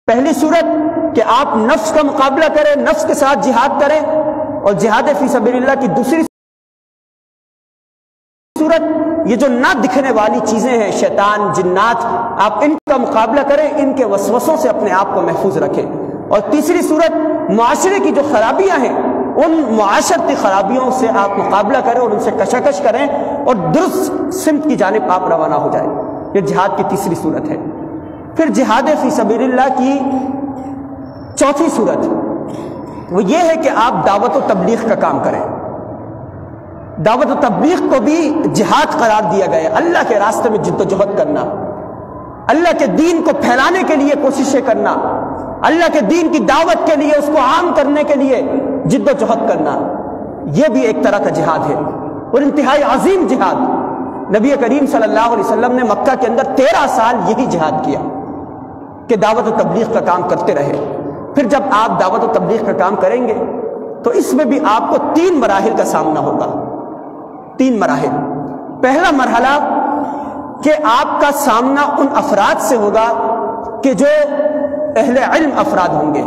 پہلی صورت کہ آپ نفس کا مقابلہ کریں، نفس کے ساتھ جہاد کریں، اور جہاد فی سبیل اللہ کی دوسری صورت یہ جو نہ دکھنے والی چیزیں ہیں، شیطان، جنات، آپ ان کا مقابلہ کریں، ان کے وسوسوں سے اپنے آپ کو محفوظ رکھیں۔ اور تیسری صورت معاشرے کی جو خرابیاں ہیں ان معاشرتی خرابیوں سے آپ مقابلہ کریں اور ان سے کشاکش کریں اور درست سمت کی جانب آپ روانہ ہو جائیں۔ یہ جہاد کی تیسری صورت ہے۔ پھر جہاد فی سبیل اللہ کی چوتھی صورت وہ یہ ہے کہ آپ دعوت و تبلیغ کا کام کریں۔ دعوت و تبلیغ کو بھی جہاد قرار دیا گیا ہے، اللہ کے راستے میں جد و جہد کرنا، اللہ کے دین کو پھیلانے کے لیے کوششیں کرنا، اللہ کے دین کی دعوت کے لیے، اس کو عام کرنے کے لیے جد و جہد کرنا، یہ بھی ایک طرح کا جہاد ہے اور انتہائی عظیم جہاد۔ نبی کریم صلی اللہ علیہ وسلم نے مکہ کے اندر 13 سال یہی جہاد کیا کہ دعوت و تبلیغ کا کام کرتے رہے۔ پھر جب آپ دعوت و تبلیغ کا کام کریں گے تو اس میں بھی آپ کو 3 مراحل کا سامنا ہوگا۔ 3 مراحل۔ پہلا مرحلہ کہ آپ کا سامنا ان افراد سے ہوگا کہ جو اہل علم افراد ہوں گے،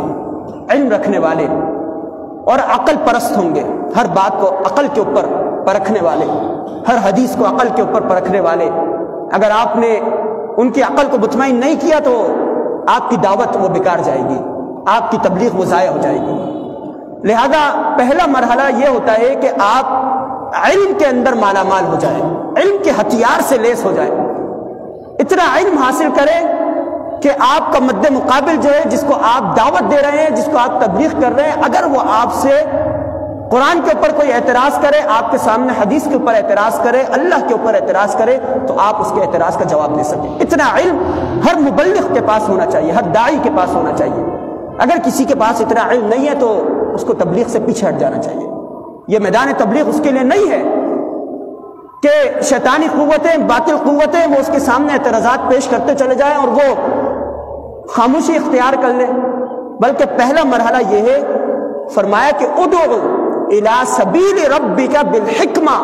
علم رکھنے والے اور عقل پرست ہوں گے، ہر بات کو عقل کے اوپر پرکھنے والے، ہر حدیث کو عقل کے اوپر پرکھنے والے۔ اگر آپ نے ان کی عقل کو مطمئن نہیں کیا تو آپ کی دعوت وہ بیکار جائے گی، آپ کی تبلیغ وہ ضائع ہو جائے گی۔ لہذا پہلا مرحلہ یہ ہوتا ہے کہ آپ علم کے اندر مالا مال ہو جائیں، علم کے ہتھیار سے لیس ہو جائیں، اتنا علم حاصل کریں کہ آپ کا مد مقابل جو ہے، جس کو آپ دعوت دے رہے ہیں، جس کو آپ تبلیغ کر رہے ہیں، اگر وہ آپ سے قرآن کے اوپر کوئی اعتراض کرے، آپ کے سامنے حدیث کے اوپر اعتراض کرے، اللہ کے اوپر اعتراض کرے، تو آپ اس کے اعتراض کا جواب دے سکیں۔ اتنا علم ہر مبلغ کے پاس ہونا چاہیے، ہر داعی کے پاس ہونا چاہیے۔ اگر کسی کے پاس اتنا علم نہیں ہے تو اس کو تبلیغ سے پیچھے ہٹ جانا چاہیے۔ یہ میدان تبلیغ اس کے لیے نہیں ہے کہ شیطانی قوتیں، باطل قوتیں وہ اس کے سامنے اعتراضات پیش کرتے چلے جائیں اور وہ خاموشی اختیار کر لیں، بلکہ پہلا مرحلہ یہ ہے، فرمایا کہ ادعو الی سبیل ربک بالحکمہ،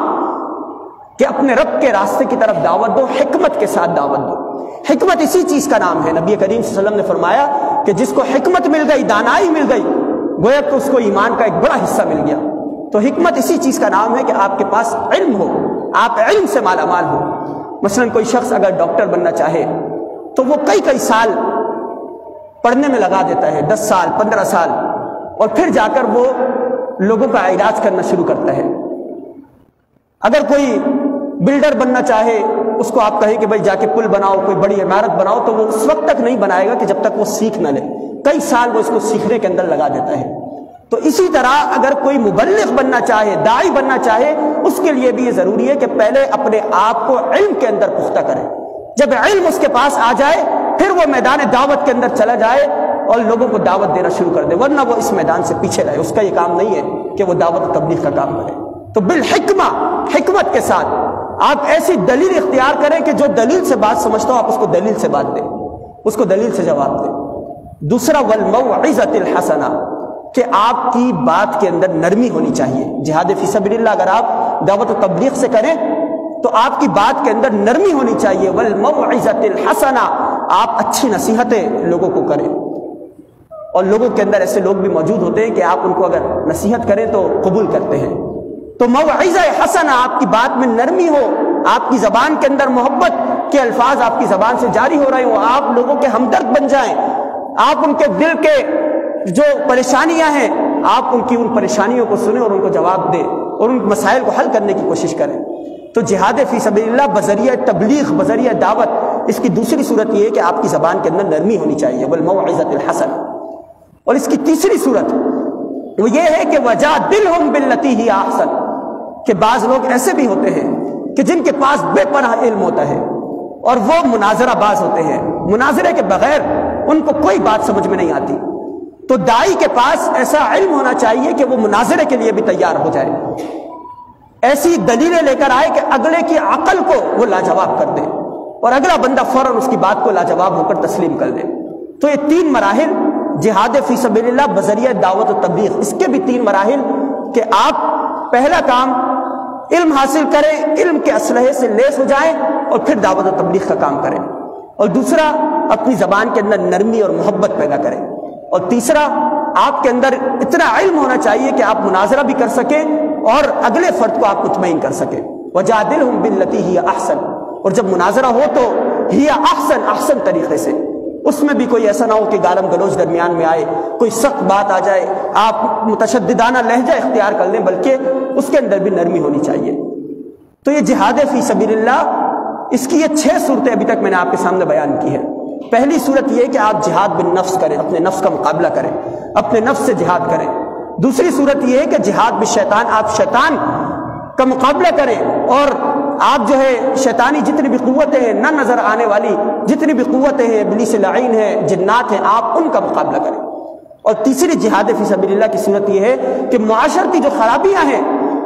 کہ اپنے رب کے راستے کی طرف دعوت دو، حکمت کے ساتھ دعوت دو۔ حکمت اسی چیز کا نام ہے۔ نبی کریم صلی اللہ علیہ وسلم نے فرمایا کہ جس کو حکمت مل گئی، دانائی مل گئی، گویا کہ اس کو ایمان کا ایک بڑا حصہ مل گیا۔ تو حکمت اسی چیز کا نام ہے کہ آپ کے پاس علم ہو، آپ علم سے مالا مال ہو۔ مثلا کوئی شخص اگر ڈاکٹر بننا چاہے تو وہ کئی سال پڑھنے میں لگا دیتا ہے، 10 سال 15 سال، اور پھر جا کر وہ لوگوں کا علاج کرنا شروع کرتا ہے۔ اگر کوئی بلڈر بننا چاہے، اس کو آپ کہیں کہ بھائی جا کے پل بناؤ، کوئی بڑی عمارت بناؤ، تو وہ اس وقت تک نہیں بنائے گا کہ جب تک وہ سیکھ نہ لے، کئی سال وہ اس کو سیکھنے کے اندر لگا دیتا ہے۔ تو اسی طرح اگر کوئی مبلغ بننا چاہے، داعی بننا چاہے، اس کے لیے بھی یہ ضروری ہے کہ پہلے اپنے آپ کو علم کے اندر پختہ کرے۔ جب علم اس کے پاس آ جائے پھر وہ میدان دعوت کے اندر چلا جائے اور لوگوں کو دعوت دینا شروع کر دے، ورنہ وہ اس میدان سے پیچھے رہے۔ اس کا یہ کام نہیں ہے کہ وہ دعوت و تبلیغ کا کام کرے۔ تو بالحکمہ، حکمت کے ساتھ آپ ایسی دلیل اختیار کریں کہ جو دلیل سے بات سمجھتا ہو آپ اس کو دلیل سے بات دیں، اس کو دلیل سے جواب دیں۔ دوسرا والموعظۃ الحسنہ، کہ آپ کی بات کے اندر نرمی ہونی چاہیے۔ جہاد فی سبیل اللہ اگر آپ دعوت و تبلیغ سے کریں تو آپ کی بات کے اندر نرمی ہونی چاہیے۔ والموعظۃ الحسنہ، آپ اچھی نصیحتیں لوگوں کو کریں، اور لوگوں کے اندر ایسے لوگ بھی موجود ہوتے ہیں کہ آپ ان کو اگر نصیحت کریں تو قبول کرتے ہیں۔ تو موعظہ حسنہ، آپ کی بات میں نرمی ہو، آپ کی زبان کے اندر محبت کے الفاظ آپ کی زبان سے جاری ہو رہے ہوں، آپ لوگوں کے ہمدرد بن جائیں، آپ ان کے دل کے جو پریشانیاں ہیں آپ ان کی ان پریشانیوں کو سنیں اور ان کو جواب دیں اور ان مسائل کو حل کرنے کی کوشش کریں۔ تو جہاد فی سبیل اللہ بذریعہ تبلیغ، بذریعہ دعوت، اس کی دوسری صورت یہ ہے کہ آپ کی زبان کے اندر نرمی ہونی چاہیے، والموعظۃ الحسنہ۔ اور اس کی تیسری صورت وہ یہ ہے کہ وجادلہم باللتی ہی احسن، کہ بعض لوگ ایسے بھی ہوتے ہیں کہ جن کے پاس بے پناہ علم ہوتا ہے اور وہ مناظرہ باز ہوتے ہیں، مناظرے کے بغیر ان کو کوئی بات سمجھ میں نہیں آتی۔ تو داعی کے پاس ایسا علم ہونا چاہیے کہ وہ مناظرے کے لیے بھی تیار ہو جائے، ایسی دلیلیں لے کر آئے کہ اگلے کی عقل کو وہ لاجواب کر دے اور اگلا بندہ فوراً اس کی بات کو لاجواب ہو کر تسلیم کر لے۔ تو یہ 3 مراحل جہاد فی سبیل اللہ بذریعہ دعوت و تبلیغ، اس کے بھی 3 مراحل کہ آپ پہلا کام علم حاصل کریں، علم کے اسلحے سے لیس ہو جائیں اور پھر دعوت و تبلیغ کا کام کریں، اور دوسرا اپنی زبان کے اندر نرمی اور محبت پیدا کریں، اور تیسرا آپ کے اندر اتنا علم ہونا چاہیے کہ آپ مناظرہ بھی کر سکیں اور اگلے فرد کو آپ مطمئن کر سکیں۔ وَجَادِلْهُمْ بِالَّتِي هِيَ أَحْسَنُ، اور جب مناظرہ ہو تو ہی احسن طریقے سے، اس میں بھی کوئی ایسا نہ ہو کہ گالم گلوچ درمیان میں آئے، کوئی سخت بات آ جائے، آپ متشددانہ لہجہ اختیار کر لیں، بلکہ اس کے اندر بھی نرمی ہونی چاہیے۔ تو یہ جہاد فی سبیل اللہ، اس کی یہ 6 صورتیں ابھی تک میں نے آپ کے سامنے بیان کی ہے۔ پہلی صورت یہ ہے کہ آپ جہاد بالنفس کریں، اپنے نفس کا مقابلہ کریں، اپنے نفس سے جہاد کریں۔ دوسری صورت یہ ہے کہ جہاد بالشیطان، آپ شیطان کا مقابلہ کریں، اور آپ جو ہے شیطانی جتنی بھی قوتیں ہیں، نہ نظر آنے والی جتنی بھی قوتیں ہیں، ابلیس لعین ہیں، جنات ہیں، آپ ان کا مقابلہ کریں۔ اور تیسری جہاد فی سبیل اللہ کی صورت یہ ہے کہ معاشرتی جو خرابیاں ہیں،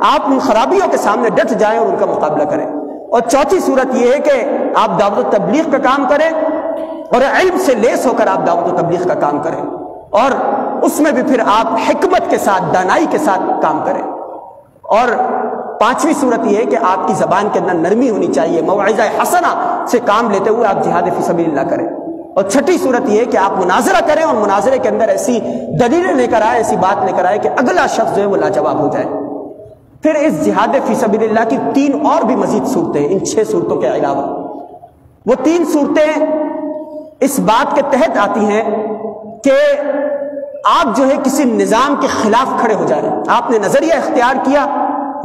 آپ ان خرابیوں کے سامنے ڈٹ جائیں اور ان کا مقابلہ کریں۔ اور چوتھی صورت یہ ہے کہ آپ دعوت و تبلیغ کا کام کریں، اور علم سے لیس ہو کر آپ دعوت و تبلیغ کا کام کریں، اور اس میں بھی پھر آپ حکمت کے ساتھ، دانائی کے ساتھ کام کریں۔ اور پانچویں صورت یہ ہے کہ آپ کی زبان کے اندر نرمی ہونی چاہیے، موعظہ حسنہ سے کام لیتے ہوئے آپ جہاد فی سبیل اللہ کریں۔ اور چھٹی صورت یہ ہے کہ آپ مناظرہ کریں، اور مناظرے کے اندر ایسی دلیلیں لے کر آئے، ایسی بات لے کر آئے کہ اگلا شخص جو ہے وہ لاجواب ہو جائے۔ پھر اس جہاد فی سبیل اللہ کی 3 اور بھی مزید صورتیں ہیں، ان 6 صورتوں کے علاوہ۔ وہ 3 صورتیں اس بات کے تحت آتی ہیں کہ آپ جو ہے کسی نظام کے خلاف کھڑے ہو جائیں، آپ نے نظریہ اختیار کیا،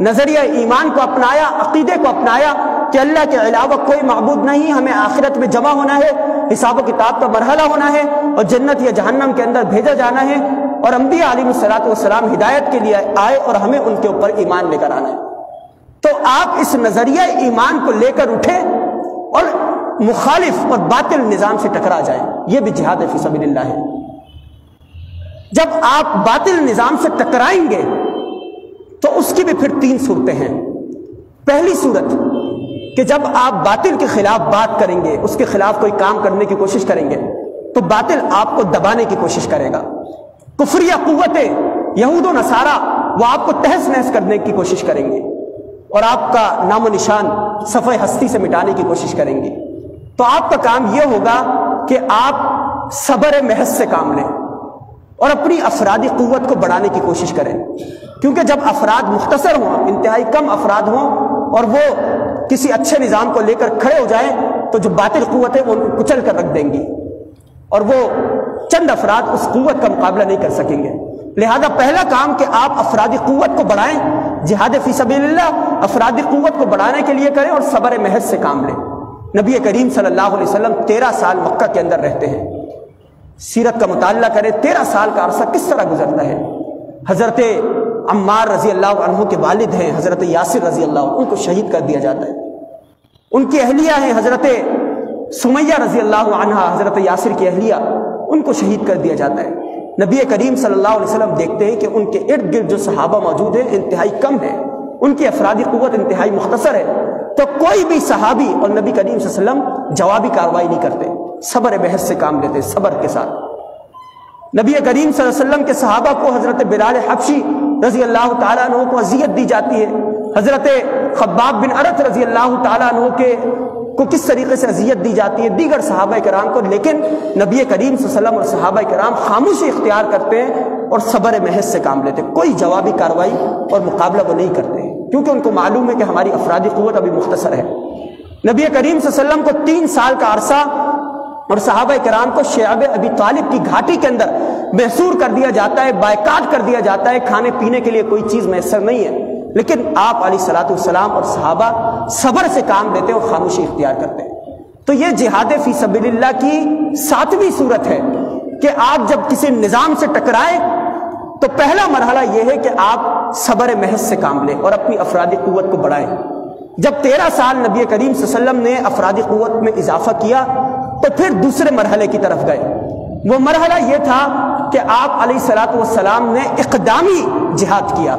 نظریہ ایمان کو اپنایا، عقیدے کو اپنایا کہ اللہ کے علاوہ کوئی معبود نہیں، ہمیں آخرت میں جمع ہونا ہے، حساب و کتاب کا مرحلہ ہونا ہے، اور جنت یا جہنم کے اندر بھیجا جانا ہے، اور انبیاء علیہ الصلوۃ والسلام ہدایت کے لیے آئے اور ہمیں ان کے اوپر ایمان لے کر آنا ہے۔ تو آپ اس نظریہ ایمان کو لے کر اٹھیں اور مخالف اور باطل نظام سے ٹکرا جائیں، یہ بھی جہاد فی سبیل اللہ ہے۔ جب آپ باطل نظام سے ٹکرائیں گے تو اس کی بھی پھر 3 صورتیں ہیں۔ پہلی صورت کہ جب آپ باطل کے خلاف بات کریں گے، اس کے خلاف کوئی کام کرنے کی کوشش کریں گے، تو باطل آپ کو دبانے کی کوشش کرے گا۔ کفریہ قوتیں، یہود و نصارہ، وہ آپ کو تہس نہس کرنے کی کوشش کریں گے، اور آپ کا نام و نشان صفحہ ہستی سے مٹانے کی کوشش کریں گے۔ تو آپ کا کام یہ ہوگا کہ آپ صبر محض سے کام لیں اور اپنی افرادی قوت کو بڑھانے کی کوشش کریں، کیونکہ جب افراد مختصر ہوں، انتہائی کم افراد ہوں، اور وہ کسی اچھے نظام کو لے کر کھڑے ہو جائیں، تو جو باطل قوت ہے وہ ان کو کچل کر رکھ دیں گی، اور وہ چند افراد اس قوت کا مقابلہ نہیں کر سکیں گے۔ لہذا پہلا کام کہ آپ افرادی قوت کو بڑھائیں، جہاد فی سبیل اللہ افرادی قوت کو بڑھانے کے لیے کریں، اور صبر محض سے کام لیں۔ نبی کریم صلی اللہ علیہ وسلم 13 سال مکہ کے اندر رہتے ہیں۔ سیرت کا مطالعہ کریں، 13 سال کا عرصہ کس طرح گزرتا ہے۔ حضرت عمار رضی اللہ عنہ کے والد ہیں حضرت یاسر رضی اللہ عنہ، ان کو شہید کر دیا جاتا ہے۔ ان کی اہلیہ ہیں حضرت سمیہ رضی اللہ عنہ، حضرت یاسر کی اہلیہ، ان کو شہید کر دیا جاتا ہے۔ نبی کریم صلی اللہ علیہ وسلم دیکھتے ہیں کہ ان کے ارد گرد جو صحابہ موجود ہیں انتہائی کم ہیں، ان کی افرادی قوت انتہائی مختصر ہے، تو کوئی بھی صحابی اور نبی کریم صلی اللہ علیہ وسلم جوابی کارروائی نہیں کرتے، صبر بحث سے کام لیتے، صبر کے ساتھ۔ نبی کریم صلی اللہ علیہ وسلم کے صحابہ کو حضرت بلال حبشی رضی اللہ تعالیٰ عنہ کو اذیت دی جاتی ہے، حضرت خباب بن ارت رضی اللہ تعالیٰ عنہ کو کس طریقے سے اذیت دی جاتی ہے، دیگر صحابہ کرام کو، لیکن نبی کریم صلی اللہ علیہ وسلم اور صحابہ کرام خاموشی اختیار کرتے ہیں اور صبر محض سے کام لیتے، کوئی جوابی کارروائی اور مقابلہ وہ نہیں کرتے، کیونکہ ان کو معلوم ہے کہ ہماری افرادی قوت ابھی مختصر ہے۔ نبی کریم صلی اللہ علیہ وسلم کو 3 سال کا عرصہ اور صحابہ کرام کو شعب ابی طالب کی گھاٹی کے اندر محصور کر دیا جاتا ہے، بائیکاٹ کر دیا جاتا ہے، کھانے پینے کے لیے کوئی چیز میسر نہیں ہے، لیکن آپ علیہ الصلوۃ والسلام اور صحابہ صبر سے کام لیتے اور خاموشی اختیار کرتے ہیں۔ تو یہ جہاد فی سبیل اللہ کی 7ویں صورت ہے کہ آپ جب کسی نظام سے ٹکرائیں تو پہلا مرحلہ یہ ہے کہ آپ صبر محض سے کام لیں اور اپنی افرادی قوت کو بڑھائیں۔ جب 13 سال نبی کریم صلی اللہ علیہ وسلم نے افرادی قوت میں اضافہ کیا تو پھر دوسرے مرحلے کی طرف گئے۔ وہ مرحلہ یہ تھا کہ آپ علیہ الصلوۃ والسلام نے اقدامی جہاد کیا۔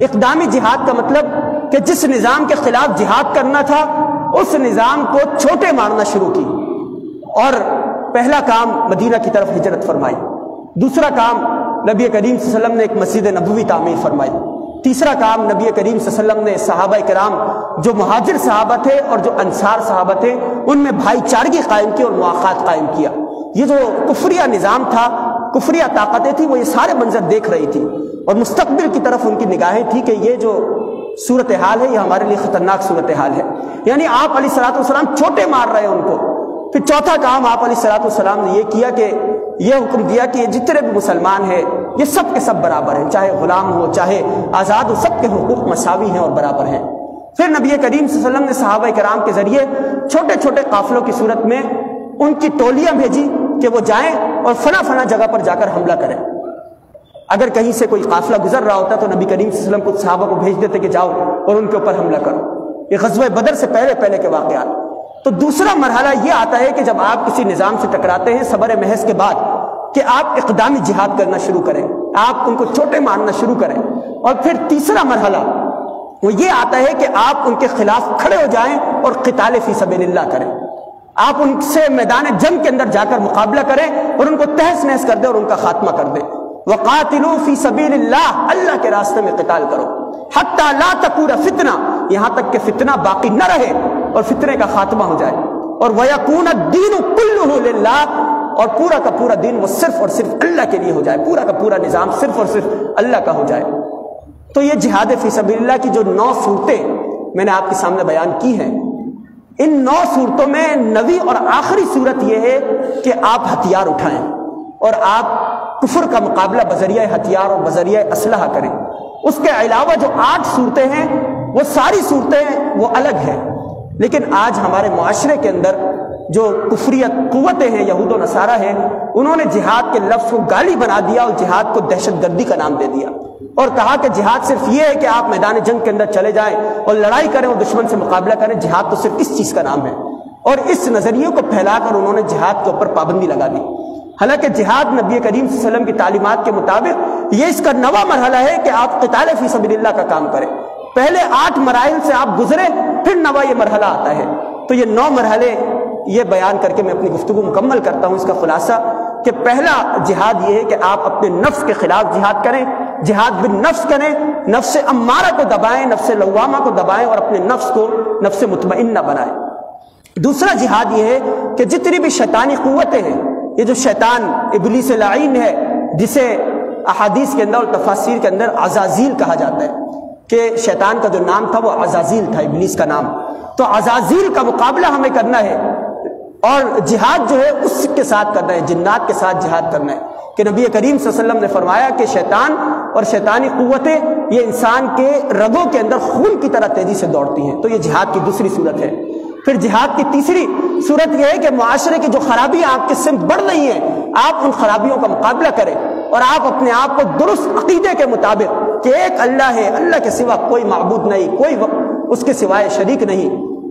اقدامی جہاد کا مطلب کہ جس نظام کے خلاف جہاد کرنا تھا اس نظام کو چھوٹے مارنا شروع کی، اور پہلا کام مدینہ کی طرف ہجرت فرمائی، دوسرا کام نبی کریم صلی اللہ علیہ وسلم نے ایک مسجد نبوی تعمیر فرمائی، تیسرا کام نبی کریم صلی اللہ علیہ وسلم نے صحابہ کرام جو مہاجر صحابہ تھے اور جو انصار صحابہ تھے ان میں بھائی چارگی قائم کی اور مواخات قائم کیا. یہ جو کفریہ نظام تھا، کفریہ طاقتیں تھیں، وہ یہ سارے منظر دیکھ رہی تھی اور مستقبل کی طرف ان کی نگاہیں تھی کہ یہ جو صورتحال ہے یہ ہمارے لیے خطرناک صورتحال ہے. یعنی آپ علیہ الصلوۃ والسلام چھوٹے مار رہے ہیں ان کو. پھر چوتھا کام آپ علیہ الصلوۃ والسلام نے یہ کیا کہ یہ حکم دیا کہ جتنے بھی مسلمان ہیں یہ سب کے سب برابر ہیں، چاہے غلام ہو چاہے آزاد ہو، سب کے حقوق مساوی ہیں اور برابر ہیں. پھر نبی کریم صلی اللہ علیہ وسلم نے صحابہ کرام کے ذریعے چھوٹے چھوٹے قافلوں کی صورت میں ان کی ٹولیاں بھیجی کہ وہ جائیں اور فلاں فلاں جگہ پر جا کر حملہ کریں. اگر کہیں سے کوئی قافلہ گزر رہا ہوتا تو نبی کریم صلی اللہ علیہ وسلم کو صحابہ کو بھیج دیتے کہ جاؤ اور ان کے اوپر حملہ کرو. یہ غزوہ بدر سے پہلے کے واقعات. تو دوسرا مرحلہ یہ آتا ہے کہ جب آپ کسی نظام سے ٹکراتے ہیں صبر محض کے بعد کہ آپ اقدامی جہاد کرنا شروع کریں، آپ ان کو چھوٹے مارنا شروع کریں. اور پھر تیسرا مرحلہ وہ یہ آتا ہے کہ آپ ان کے خلاف کھڑے ہو جائیں اور قتال فی سبیل اللہ کریں. آپ ان سے میدان جنگ کے اندر جا کر مقابلہ کریں اور ان کو تہس نہس کر دیں اور ان کا خاتمہ کر دیں. وقاتلوا فی سبیل اللہ، اللہ کے راستے میں قتال کرو. حتی لا تکون فتنہ، یہاں تک کہ فتنہ باقی نہ رہے اور فتنے کا خاتمہ ہو جائے. اور ویکون الدین کلہ للہ، اور پورا کا پورا دین وہ صرف اور صرف اللہ کے لیے ہو جائے، پورا کا پورا نظام صرف اور صرف اللہ کا ہو جائے. تو یہ جہاد فی سبیل اللہ کی جو 9 صورتیں میں نے آپ کے سامنے بیان کی ہیں، ان 9 صورتوں میں 9ویں اور آخری صورت یہ ہے کہ آپ ہتھیار اٹھائیں اور آپ کفر کا مقابلہ بذریعہ ہتھیار اور بذریعہ اسلحہ کریں. اس کے علاوہ جو 8 صورتیں ہیں وہ ساری صورتیں وہ الگ ہیں. لیکن آج ہمارے معاشرے کے اندر جو کفریت قوتیں ہیں، یہود و نصارہ ہیں، انہوں نے جہاد کے لفظ کو گالی بنا دیا اور جہاد کو دہشت گردی کا نام دے دیا اور کہا کہ جہاد صرف یہ ہے کہ آپ میدان جنگ کے اندر چلے جائیں اور لڑائی کریں اور دشمن سے مقابلہ کریں. جہاد تو صرف اس چیز کا نام ہے. اور اس نظریے کو پھیلا کر انہوں نے جہاد کے اوپر پابندی لگا دی. حالانکہ جہاد نبی کریم صلی اللہ علیہ وسلم کی تعلیمات کے مطابق یہ اس کا 9واں مرحلہ ہے کہ آپ قتال فی سبیل اللہ کا کام کریں. پہلے 8 مراحل سے آپ گزرے، پھر 9واں یہ مرحلہ آتا ہے. تو یہ 9 مرحلے یہ بیان کر کے میں اپنی گفتگو مکمل کرتا ہوں. اس کا خلاصہ کہ پہلا جہاد یہ ہے کہ آپ اپنے نفس کے خلاف جہاد کریں، جہاد بالنفس کریں، نفس امارہ کو دبائیں، نفس لوامہ کو دبائیں اور اپنے نفس کو نفس مطمئنہ بنائیں. دوسرا جہاد یہ ہے کہ جتنی بھی شیطانی قوتیں ہیں، یہ جو شیطان ابلیس لعین ہے جسے احادیث کے اندر اور تفاسیر کے اندر عزازیل کہا جاتا ہے کہ شیطان کا جو نام تھا وہ عزازیل تھا، ابلیس کا نام. تو عزازیل کا مقابلہ ہمیں کرنا ہے اور جہاد جو ہے اس کے ساتھ کرنا ہے، جنات کے ساتھ جہاد کرنا ہے. کہ نبی کریم صلی اللہ علیہ وسلم نے فرمایا کہ شیطان اور شیطانی قوتیں یہ انسان کے رگوں کے اندر خون کی طرح تیزی سے دوڑتی ہیں. تو یہ جہاد کی دوسری صورت ہے. پھر جہاد کی تیسری صورت یہ ہے کہ معاشرے کی جو خرابیاں آپ کے سمت بڑھ رہی ہیں، آپ ان خرابیوں کا مقابلہ کریں اور آپ اپنے آپ کو درست عقیدے کے مطابق کہ ایک اللہ ہے، اللہ کے سوا کوئی معبود نہیں، کوئی اس کے سوائے شریک نہیں،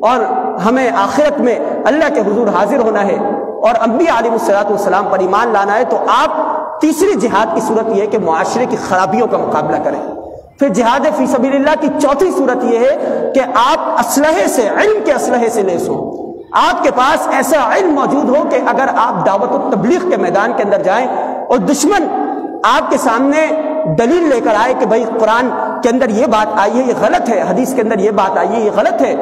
اور ہمیں آخرت میں اللہ کے حضور حاضر ہونا ہے اور انبیاء علیہ السلام پر ایمان لانا ہے. تو آپ تیسری جہاد کی صورت یہ ہے کہ معاشرے کی خرابیوں کا مقابلہ کریں. پھر جہاد فی سبیل اللہ کی چوتھی صورت یہ ہے کہ آپ اسلحے سے، علم کے اسلحے سے لیس ہوں. آپ کے پاس ایسا علم موجود ہو کہ اگر آپ دعوت و تبلیغ کے میدان کے اندر جائیں اور دشمن آپ کے سامنے دلیل لے کر آئے کہ بھائی قرآن کے اندر یہ بات آئی ہے، یہ غلط ہے، حدیث کے اندر یہ بات آئی ہے، یہ غلط ہے،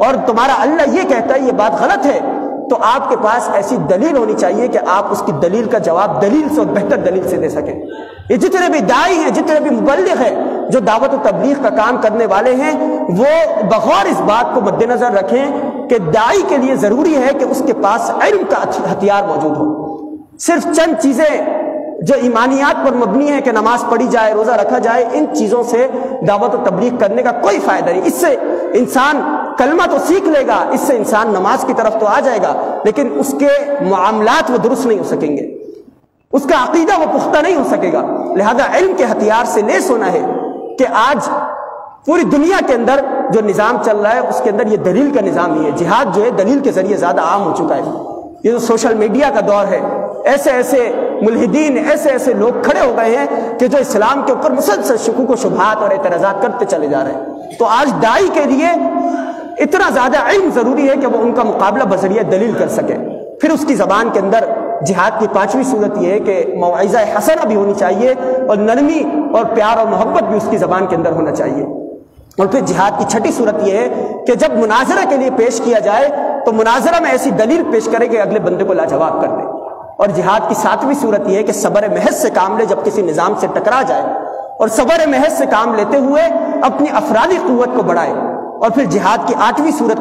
اور تمہارا اللہ یہ کہتا ہے یہ بات غلط ہے، تو آپ کے پاس ایسی دلیل ہونی چاہیے کہ آپ اس کی دلیل کا جواب دلیل سے اور بہتر دلیل سے دے سکیں. یہ جتنے بھی داعی ہیں، جتنے بھی مبلغ ہیں جو دعوت و تبلیغ کا کام کرنے والے ہیں، وہ بغور اس بات کو مد نظر رکھیں کہ داعی کے لیے ضروری ہے کہ اس کے پاس علم کا ہتھیار موجود ہو. صرف چند چیزیں جو ایمانیات پر مبنی ہے کہ نماز پڑھی جائے، روزہ رکھا جائے، ان چیزوں سے دعوت و تبلیغ کرنے کا کوئی فائدہ نہیں. اس سے انسان کلمہ تو سیکھ لے گا، اس سے انسان نماز کی طرف تو آ جائے گا، لیکن اس کے معاملات وہ درست نہیں ہو سکیں گے، اس کا عقیدہ وہ پختہ نہیں ہو سکے گا. لہذا علم کے ہتھیار سے لیس ہونا ہے کہ آج پوری دنیا کے اندر جو نظام چل رہا ہے اس کے اندر یہ دلیل کا نظام ہی ہے. جہاد جو ہے دلیل کے ذریعے زیادہ عام ہو چکا ہے. یہ جو سوشل میڈیا کا دور ہے، ایسے ایسے ملحدین، ایسے ایسے لوگ کھڑے ہو گئے ہیں کہ جو اسلام کے اوپر مسلسل شکوک و شبہات اور اعتراضات کرتے چلے جا رہے ہیں. تو آج داعی کے لیے اتنا زیادہ علم ضروری ہے کہ وہ ان کا مقابلہ بذریعہ دلیل کر سکے. پھر اس کی زبان کے اندر جہاد کی 5ویں صورت یہ ہے کہ موعظہ حسنہ بھی ہونی چاہیے اور نرمی اور پیار اور محبت بھی اس کی زبان کے اندر ہونا چاہیے۔ اور پھر جہاد کی 6ٹھی صورت یہ ہے کہ جب مناظرہ کے لیے پیش کیا جائے تو مناظرہ میں ایسی دلیل پیش کرے کہ اگلے بندے کو لاجواب کر دے۔ اور جہاد کی 7ویں صورت یہ ہے کہ صبر محض سے کام لے جب کسی نظام سے ٹکرا جائے، اور صبر محض سے کام لیتے ہوئے اپنی افرادی قوت کو بڑھائے۔ اور پھر جہاد کی 8ویں صورت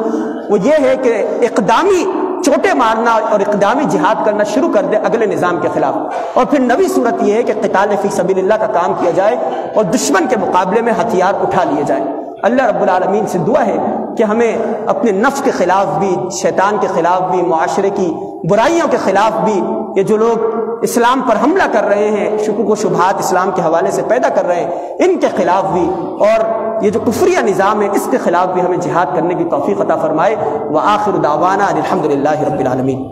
وہ یہ ہے کہ اقدامی چوٹے مارنا اور اقدامی جہاد کرنا شروع کر دے اگلے نظام کے خلاف۔ اور پھر 9ویں صورت یہ ہے کہ قتال فی سبیل اللہ کا کام کیا جائے اور دشمن کے مقابلے میں ہتھیار اٹھا لیے جائیں۔ اللہ رب العالمین سے دعا ہے کہ ہمیں اپنے نفس کے خلاف بھی، شیطان کے خلاف بھی، معاشرے کی برائیوں کے خلاف بھی، یہ جو لوگ اسلام پر حملہ کر رہے ہیں، شکوک و شبہات اسلام کے حوالے سے پیدا کر رہے ہیں، ان کے خلاف بھی، اور یہ جو کفریہ نظام ہے اس کے خلاف بھی ہمیں جہاد کرنے کی توفیق عطا فرمائے۔ وآخر دعوانا الحمدللہ رب العالمین۔